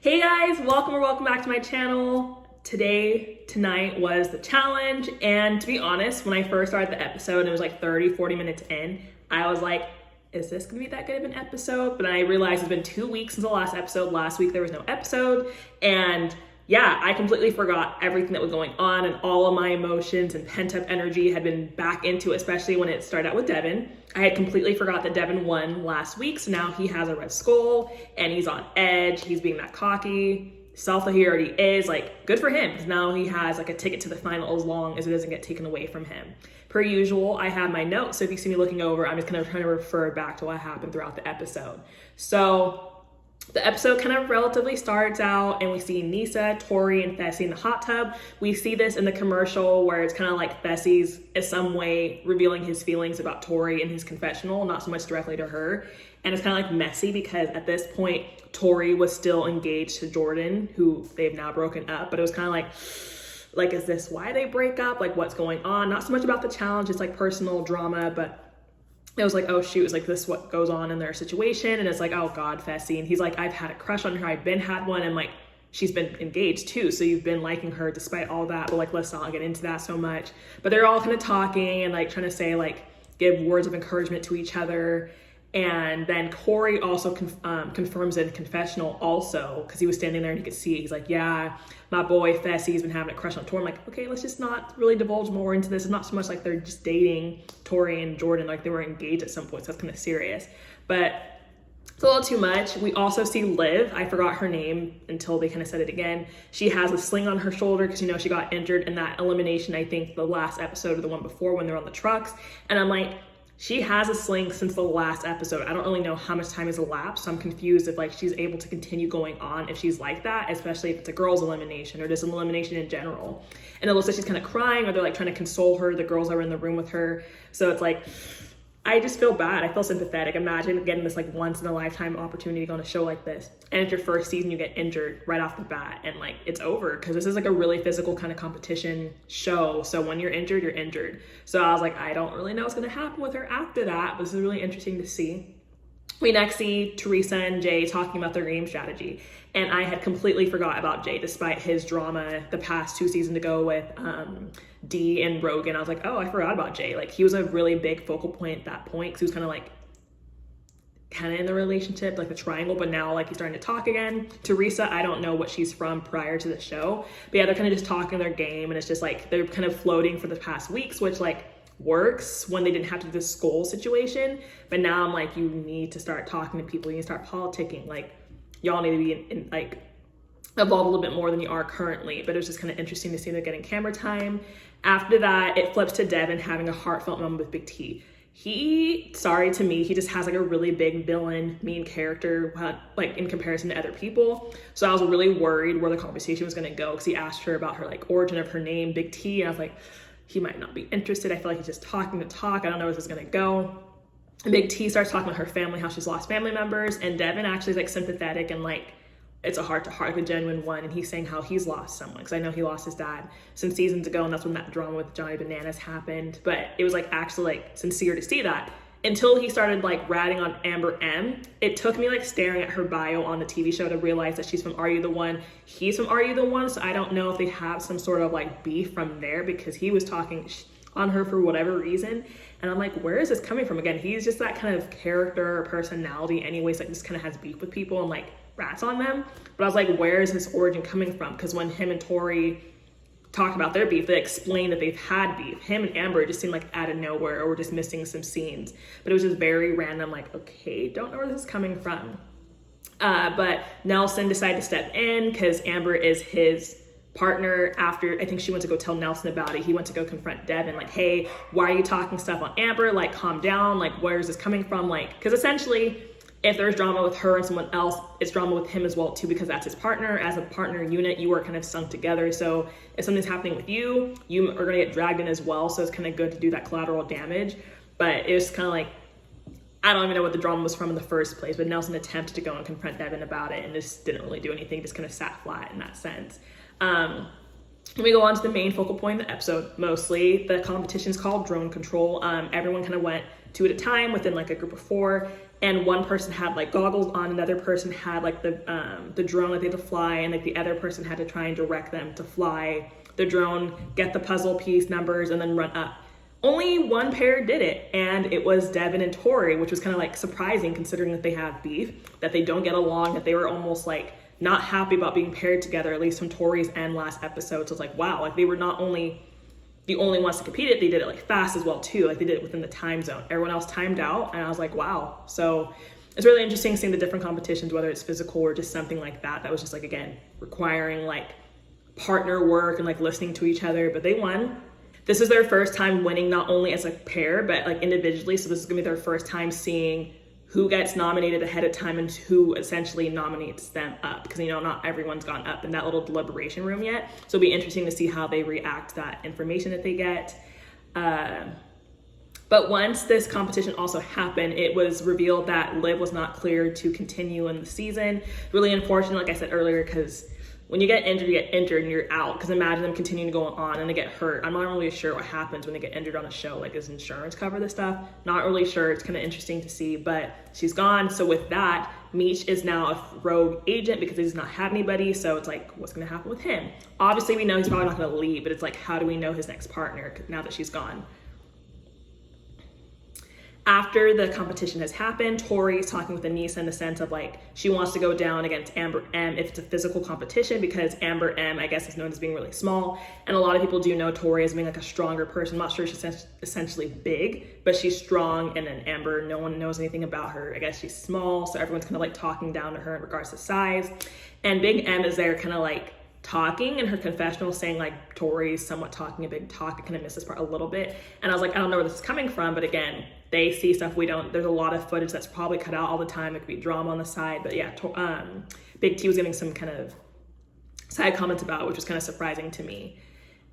Hey guys, welcome back to my channel. Tonight was the challenge, and to be honest, when I first started the episode and it was like 30-40 minutes in, I was like, is this gonna be that good of an episode? But then I realized it's been 2 weeks since the last episode. Last week there was no episode, and yeah, I completely forgot everything that was going on, and all of my emotions and pent-up energy had been back into it, especially when it started out with Devin. I had completely forgot that Devin won last week, so now he has a red skull, and he's on edge. He's being that cocky self that he already is. Like, good for him, because now he has like a ticket to the final as long as it doesn't get taken away from him. Per usual, I have my notes, so if you see me looking over, I'm just kind of trying to refer back to what happened throughout the episode. So the episode kind of relatively starts out and we see Nisa, Tori, and Fessy in the hot tub. We see this in the commercial where it's kind of like Fessy's in some way revealing his feelings about Tori in his confessional, not so much directly to her. And it's kind of like messy because at this point, Tori was still engaged to Jordan, who they've now broken up. But it was kind of like, is this why they break up? Like, what's going on? Not so much about the challenge, it's like personal drama, but it was like, oh shoot, it's like this what goes on in their situation. And it's like, oh God, Fessy. And he's like, I've had a crush on her. I've been had one. And like, she's been engaged too. So you've been liking her despite all that. But like, let's not get into that so much. But they're all kind of talking and like trying to say like, give words of encouragement to each other. And then Corey also confirms in confessional also, because he was standing there and he could see it. He's like, yeah, my boy Fessy's been having a crush on Tori. I'm like, okay, let's just not really divulge more into this. It's not so much like they're just dating Tori and Jordan, like they were engaged at some point, so that's kind of serious. But it's a little too much. We also see Liv. I forgot her name until they kind of said it again. She has a sling on her shoulder because, you know, she got injured in that elimination, I think the last episode or the one before when they're on the trucks. And I'm like, she has a sling since the last episode. I don't really know how much time has elapsed, so I'm confused if like she's able to continue going on if she's like that, especially if it's a girls' elimination or just an elimination in general. And it looks like she's kind of crying, or they're like trying to console her, the girls that are in the room with her. So it's like, I just feel bad. I feel sympathetic. Imagine getting this like once in a lifetime opportunity to go on a show like this, and it's your first season, you get injured right off the bat, and like it's over, because this is like a really physical kind of competition show. So when you're injured, you're injured. So I was like, I don't really know what's going to happen with her after that, but this is really interesting to see. We next see Teresa and Jay talking about their game strategy. And I had completely forgot about Jay, despite his drama the past 2 seasons ago with Dee and Rogan. I was like, oh, I forgot about Jay. Like, he was a really big focal point at that point, because he was kind of in the relationship, like the triangle, but now like he's starting to talk again. Teresa, I don't know what she's from prior to the show, but yeah, they're kind of just talking their game, and it's just like they're kind of floating for the past weeks, which like works when they didn't have to do this skull situation. But now I'm like, you need to start talking to people, you need to start politicking. Like, y'all need to be in like evolve a little bit more than you are currently. But it was just kind of interesting to see they're getting camera time. After that, it flips to Devin having a heartfelt moment with Big T. To me, he just has like a really big villain, mean character, like in comparison to other people. So I was really worried where the conversation was gonna go, because he asked her about her like origin of her name, Big T, and I was like, he might not be interested. I feel like he's just talking to talk. I don't know where this is gonna go. And Big T starts talking about her family, how she's lost family members, and Devin actually is like sympathetic and like, it's a heart-to-heart, like a genuine one, and he's saying how he's lost someone, because I know he lost his dad some seasons ago, and that's when that drama with Johnny Bananas happened. But it was like actually like sincere to see that, until he started like ratting on Amber M. It took me like staring at her bio on the TV show to realize that she's from Are You The One, he's from Are You The One. So I don't know if they have some sort of like beef from there, because he was talking on her for whatever reason, and I'm like, where is this coming from? Again, he's just that kind of character or personality anyways, like just kind of has beef with people and like rats on them. But I was like, where is his origin coming from? Because when him and Tori talk about their beef, they explain that they've had beef. Him and Amber just seemed like out of nowhere, or we're just missing some scenes. But it was just very random, like, okay, don't know where this is coming from. But Nelson decided to step in because Amber is his partner. After I think she went to go tell Nelson about it, he went to go confront Devin, like, hey, why are you talking stuff on Amber? Like, calm down. Like, where is this coming from? Like, because essentially, if there's drama with her and someone else, it's drama with him as well too, because that's his partner. As a partner unit, you are kind of sunk together. So if something's happening with you, you are gonna get dragged in as well. So it's kind of good to do that collateral damage. But it was kind of like, I don't even know what the drama was from in the first place, but Nelson attempted to go and confront Devin about it, and just didn't really do anything, just kind of sat flat in that sense. We go on to the main focal point of the episode. Mostly the competition's called drone control. Everyone kind of went 2 at a time within like a group of 4, and one person had like goggles on, another person had like the drone that they had to fly, and like the other person had to try and direct them to fly the drone, get the puzzle piece numbers, and then run up. Only one pair did it, and it was Devin and Tori, which was kind of like surprising considering that they have beef, that they don't get along, that they were almost like not happy about being paired together, at least from Tori's end last episode. So it's like, wow, like they were not only the only ones to compete it, they did it like fast as well too. Like they did it within the time zone. Everyone else timed out, and I was like, wow. So it's really interesting seeing the different competitions, whether it's physical or just something like that. That was just like, again, requiring like partner work and like listening to each other, but they won. This is their first time winning, not only as a pair, but like individually. So this is gonna be their first time seeing who gets nominated ahead of time and who essentially nominates them up, because not everyone's gone up in that little deliberation room yet. So it'll be interesting to see how they react to that information that they get. But once this competition also happened, it was revealed that Liv was not cleared to continue in the season. Really unfortunate, like I said earlier, because when you get injured and you're out, because imagine them continuing to go on and they get hurt. I'm not really sure what happens when they get injured on a show. Like, does insurance cover this stuff? Not really sure. It's kind of interesting to see, but she's gone. So with that, Meech is now a rogue agent because he does not have anybody. So it's like, what's going to happen with him? Obviously, we know he's probably not going to leave, but it's like, how do we know his next partner now that she's gone? After the competition has happened, Tori's talking with Anissa in the sense of like, she wants to go down against Amber M if it's a physical competition, because Amber M, I guess, is known as being really small. And a lot of people do know Tori as being like a stronger person. I'm not sure she's essentially big, but she's strong. And then Amber, no one knows anything about her. I guess she's small. So everyone's kind of like talking down to her in regards to size. And Big M is there kind of like talking in her confessional, saying like Tori's somewhat talking a big talk. I kind of missed this part a little bit. And I was like, I don't know where this is coming from. But again, they see stuff we don't. There's a lot of footage that's probably cut out all the time. It could be drama on the side. But yeah, Big T was giving some kind of side comments about it, which was kind of surprising to me.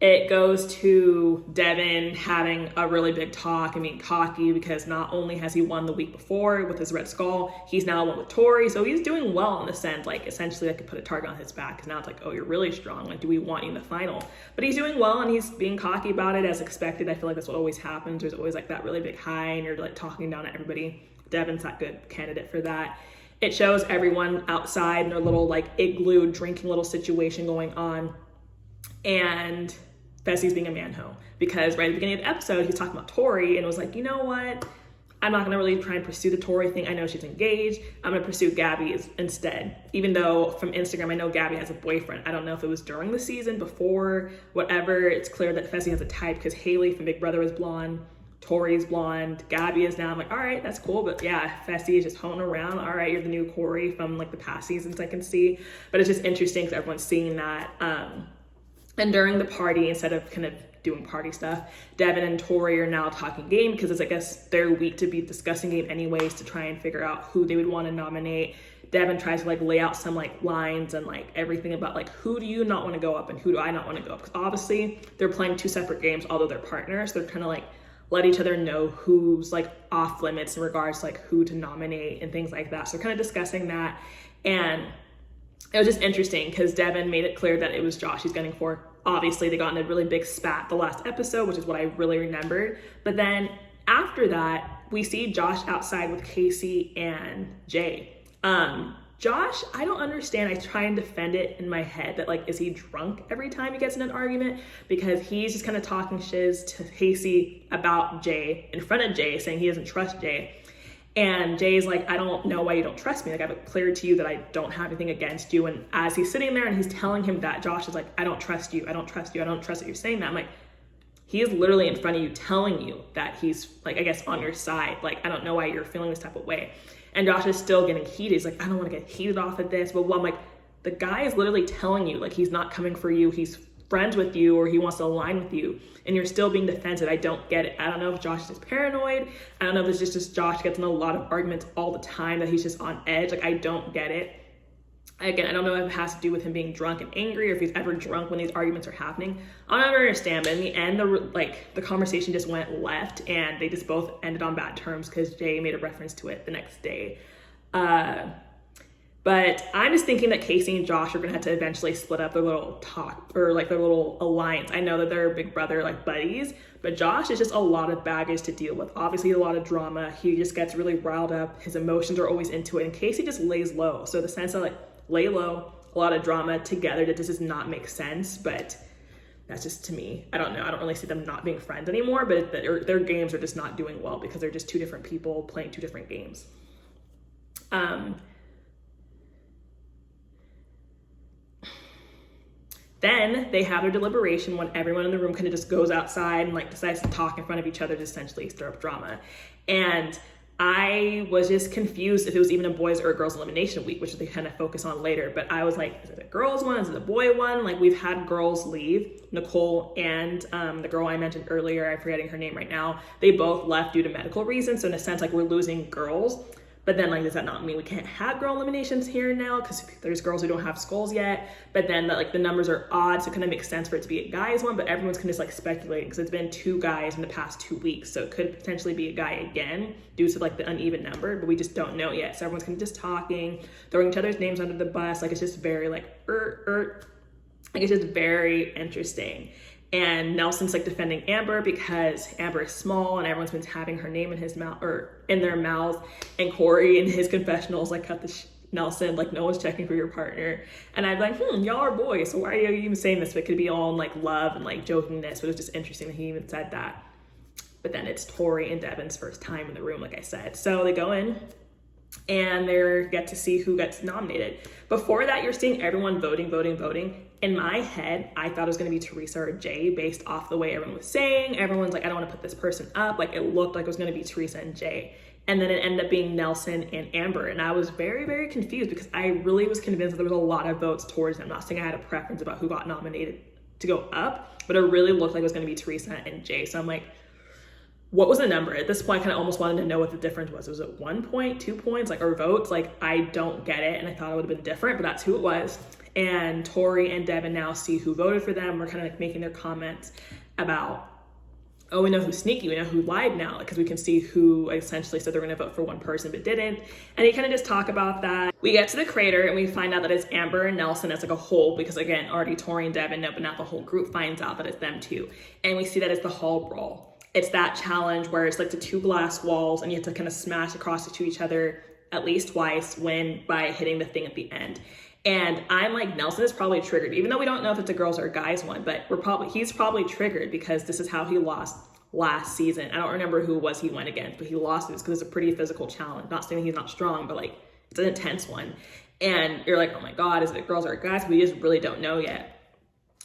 It goes to Devin having a really big talk and being cocky because not only has he won the week before with his Red Skull, he's now won with Tori. So he's doing well in the sense, like essentially I could put a target on his back, because now it's like, oh, you're really strong. Like, do we want you in the final? But he's doing well and he's being cocky about it as expected. I feel like that's what always happens. There's always like that really big high and you're like talking down at everybody. Devin's that good candidate for that. It shows everyone outside in their little like igloo drinking little situation going on. And Fessy's being a manho, because right at the beginning of the episode, he's talking about Tori and was like, you know what? I'm not gonna really try and pursue the Tori thing. I know she's engaged. I'm gonna pursue Gabby instead. Even though from Instagram, I know Gabby has a boyfriend. I don't know if it was during the season, before, whatever. It's clear that Fessy has a type because Haley from Big Brother is blonde. Tori's blonde. Gabby is now. I'm like, all right, that's cool. But yeah, Fessy is just honing around. All right, you're the new Corey from like the past seasons I can see. But it's just interesting because everyone's seeing that. And during the party, instead of kind of doing party stuff, Devin and Tori are now talking game, because it's, I guess, their week to be discussing game anyways, to try and figure out who they would want to nominate. Devin tries to like lay out some like lines and like everything about like, who do you not want to go up and who do I not want to go up? Because obviously they're playing two separate games, although they're partners. They're trying to like let each other know who's like off limits in regards to like who to nominate and things like that. So kind of discussing that. And it was just interesting because Devin made it clear that it was Josh he's gunning for. Obviously, they got in a really big spat the last episode, which is what I really remembered. But then after that, we see Josh outside with Casey and Jay. Josh, I don't understand. I try and defend it in my head that like, is he drunk every time he gets in an argument? Because he's just kind of talking shiz to Casey about Jay in front of Jay, saying he doesn't trust Jay. And Jay's like, I don't know why you don't trust me. Like, I've cleared to you that I don't have anything against you. And as he's sitting there and he's telling him that, Josh is like, I don't trust you. I don't trust you. I don't trust that you're saying that. I'm like, he is literally in front of you telling you that he's like, I guess, on your side. Like, I don't know why you're feeling this type of way. And Josh is still getting heated. He's like, I don't want to get heated off at this. But I'm like, the guy is literally telling you, like, he's not coming for you. He's friends with you, or he wants to align with you, and you're still being defensive. I don't get it. I don't know if Josh is just paranoid. I don't know if it's just Josh gets in a lot of arguments all the time, that he's just on edge. Like, I don't get it. Again, I don't know if it has to do with him being drunk and angry, or if he's ever drunk when these arguments are happening. I don't understand. But in the end, the conversation just went left, and they just both ended on bad terms because Jay made a reference to it the next day. But I'm just thinking that Casey and Josh are gonna have to eventually split up their little talk, or like their little alliance. I know that they're big brother like buddies, but Josh is just a lot of baggage to deal with. Obviously a lot of drama. He just gets really riled up. His emotions are always into it. And Casey just lays low. So the sense of like lay low, a lot of drama together, that just does not make sense. But that's just, to me, I don't know. I don't really see them not being friends anymore, but their games are just not doing well because they're just two different people playing two different games. Then they have their deliberation when everyone in the room kind of just goes outside and like decides to talk in front of each other to essentially stir up drama. And I was just confused if it was even a boys or a girls elimination week, which they kind of focus on later. But I was like, is it a girls one? Is it a boy one? Like, we've had girls leave. Nicole and the girl I mentioned earlier, I'm forgetting her name right now, they both left due to medical reasons. So in a sense, like, we're losing girls. But then, like, does that not mean we can't have girl eliminations here now? Because there's girls who don't have skulls yet. But then, the numbers are odd, so it kind of makes sense for it to be a guy's one. But everyone's kind of just, like, speculating because it's been 2 guys in the past 2 weeks. So it could potentially be a guy again due to, like, the uneven number. But we just don't know yet. So everyone's kind of just talking, throwing each other's names under the bus. Like, it's just very, like, Like, it's just very interesting. And Nelson's like defending Amber because Amber is small and everyone's been having her name in his mouth or in their mouth. And Corey in his confessionals like cut the Nelson, like, no one's checking for your partner. And I'm like, y'all are boys, so why are you even saying this? But it could be all in like love and like jokingness. But it was just interesting that he even said that. But then it's Tori and Devin's first time in the room, like I said. So they go in and they get to see who gets nominated. Before that, you're seeing everyone voting. In my head, I thought it was going to be Teresa or Jay based off the way everyone was saying. Everyone's like, I don't want to put this person up. Like, it looked like it was going to be Teresa and Jay. And then it ended up being Nelson and Amber. And I was very, very confused because I really was convinced that there was a lot of votes towards them. I'm not saying I had a preference about who got nominated to go up, but it really looked like it was going to be Teresa and Jay. So I'm like, what was the number? At this point, I kind of almost wanted to know what the difference was. Was it 1 point, 2 points, like, or votes? Like, I don't get it. And I thought it would have been different, but that's who it was. And Tori and Devin now see who voted for them. We're kind of like making their comments about, oh, we know who's sneaky. We know who lied now, because we can see who essentially said they're going to vote for one person but didn't. And they kind of just talk about that. We get to the crater and we find out that it's Amber and Nelson as like a whole, because again, already Tori and Devin know, but now the whole group finds out that it's them too. And we see that it's the hall brawl. It's that challenge where it's like the 2 glass walls and you have to kind of smash across to each other at least twice by hitting the thing at the end. And I'm like, Nelson is probably triggered, even though we don't know if it's a girls or a guys one, but he's probably triggered because this is how he lost last season. I don't remember who it was he went against, but he lost this because it's a pretty physical challenge. Not saying he's not strong, but like, it's an intense one. And you're like, oh my God, is it girls or guys? We just really don't know yet.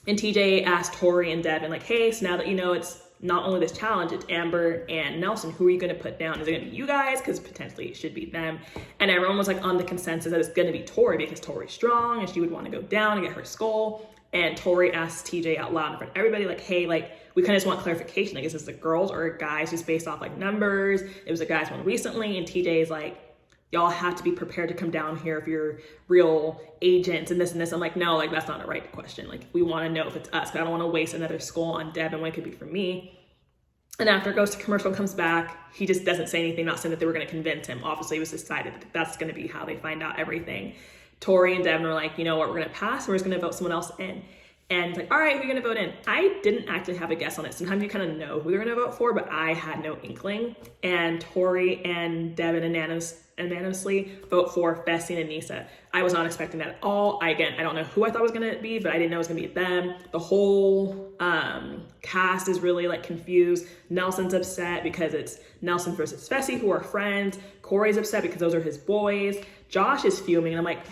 And TJ asked Tori and Devin, like, hey, so now that you know it's not only this challenge, it's Amber and Nelson, who are you going to put down? Is it going to be you guys? Because potentially it should be them. And everyone was like on the consensus that it's going to be Tori because Tori's strong and she would want to go down and get her skull. And Tori asked TJ out loud in front of everybody, like, hey, like, we kind of just want clarification. Like, is this the girls or guys just based off like numbers? It was a guys one recently. And TJ's like, y'all have to be prepared to come down here if you're real agents and this and this. I'm like, no, like, that's not a right question. Like, we want to know if it's us, but I don't want to waste another skull on Devin when it could be for me. And after it goes to commercial and comes back, he just doesn't say anything, not saying that they were going to convince him. Obviously, it was decided that that's going to be how they find out everything. Tori and Devin were like, you know what, we're going to pass and we're just going to vote someone else in. And it's like, all right, who are you going to vote in? I didn't actually have a guess on it. Sometimes you kind of know who they're going to vote for, but I had no inkling. And Tori and Devin unanimously vote for Fessy and Anissa. I was not expecting that at all. I don't know who I thought was going to be, but I didn't know it was going to be them. The whole cast is really like confused. Nelson's upset because it's Nelson versus Fessy, who are friends. Corey's upset because those are his boys. Josh is fuming, and I'm like,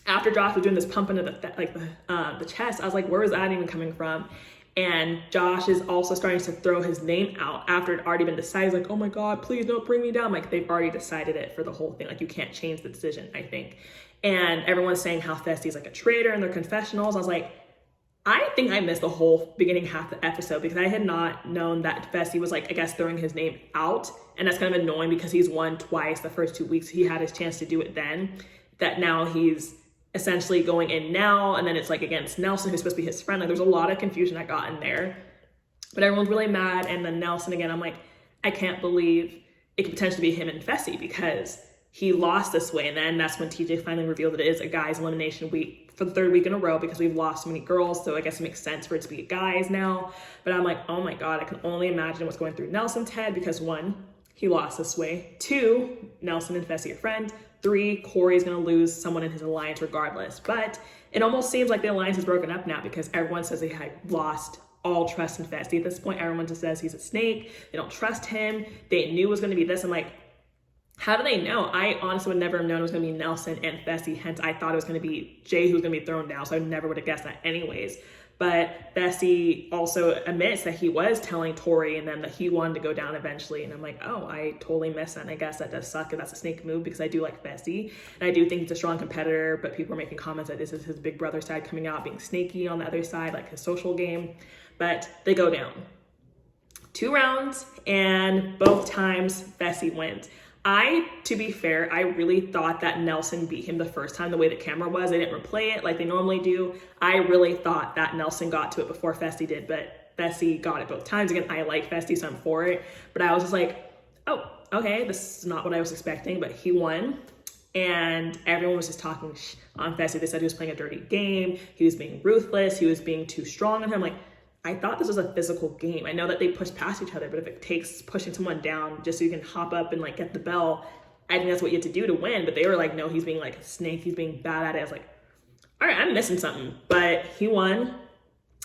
after Josh was doing this pump into the chest, I was like, where is that even coming from? And Josh is also starting to throw his name out after it had already been decided. He's like, oh my God, please don't bring me down. Like, they've already decided it for the whole thing. Like, you can't change the decision, I think. And everyone's saying how Fessy's like a traitor in their confessionals. I was like, I think I missed the whole beginning half of the episode because I had not known that Fessy was like, I guess, throwing his name out. And that's kind of annoying because he's won twice the first 2 weeks. He had his chance to do it then. That now he's essentially going in now, and then it's like against Nelson, who's supposed to be his friend. Like, there's a lot of confusion that got in there, but everyone's really mad. And then Nelson again, I'm like, I can't believe it could potentially be him and Fessy because he lost this way. And then that's when TJ finally revealed that it is a guys elimination week for the 3rd week in a row because we've lost so many girls. So I guess it makes sense for it to be guys now. But I'm like, oh my God, I can only imagine what's going through Nelson's head because 1, he lost this way. 2, Nelson and Fessy are friends. 3, Corey's gonna lose someone in his alliance regardless. But it almost seems like the alliance is broken up now because everyone says they had lost all trust in Fessy. At this point, everyone just says he's a snake. They don't trust him. They knew it was gonna be this. I'm like, how do they know? I honestly would never have known it was going to be Nelson and Fessy. Hence, I thought it was going to be Jay who was going to be thrown down. So I never would have guessed that anyways. But Fessy also admits that he was telling Tori and them that he wanted to go down eventually. And I'm like, oh, I totally missed that. And I guess that does suck if that's a snake move because I do like Fessy. And I do think he's a strong competitor. But people are making comments that this is his big brother side coming out, being snaky on the other side, like his social game. But they go down. 2 rounds and both times Fessy wins. To be fair, I really thought that Nelson beat him the first time the way the camera was. They didn't replay it like they normally do. I really thought that Nelson got to it before Fessy did, but Fessy got it both times. Again, I like Fessy, so I'm for it. But I was just like, oh, okay, this is not what I was expecting, but he won. And everyone was just talking on Fessy. They said he was playing a dirty game. He was being ruthless. He was being too strong on him. Like, I thought this was a physical game. I know that they push past each other, but if it takes pushing someone down just so you can hop up and like get the bell, I think that's what you have to do to win. But they were like, no, he's being like a snake. He's being bad at it. I was like, all right, I'm missing something. But he won.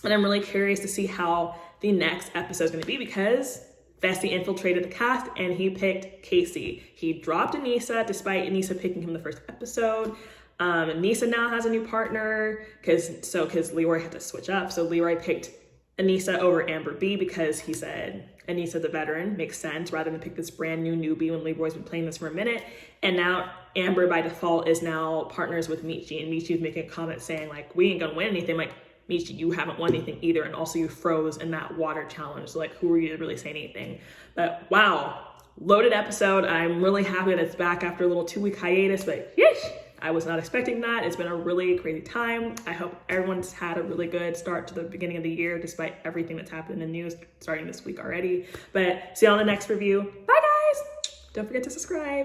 And I'm really curious to see how the next episode is going to be because Fessy infiltrated the cast and he picked Casey. He dropped Anissa despite Anissa picking him the first episode. Anissa now has a new partner because Leroy had to switch up. So Leroy picked Anissa over Amber B because he said Anissa the veteran makes sense rather than pick this brand new newbie when Leroy's been playing this for a minute. And now Amber by default is now partners with Michi, and Michi's making a comment saying like, we ain't gonna win anything. Like, Michi, you haven't won anything either, and also you froze in that water challenge. So like, who are you to really say anything? But wow, loaded episode. I'm really happy that it's back after a little 2-week hiatus, but yeesh, I was not expecting that. It's been a really crazy time. I hope everyone's had a really good start to the beginning of the year, despite everything that's happened in the news starting this week already. But see you on the next review. Bye guys. Don't forget to subscribe.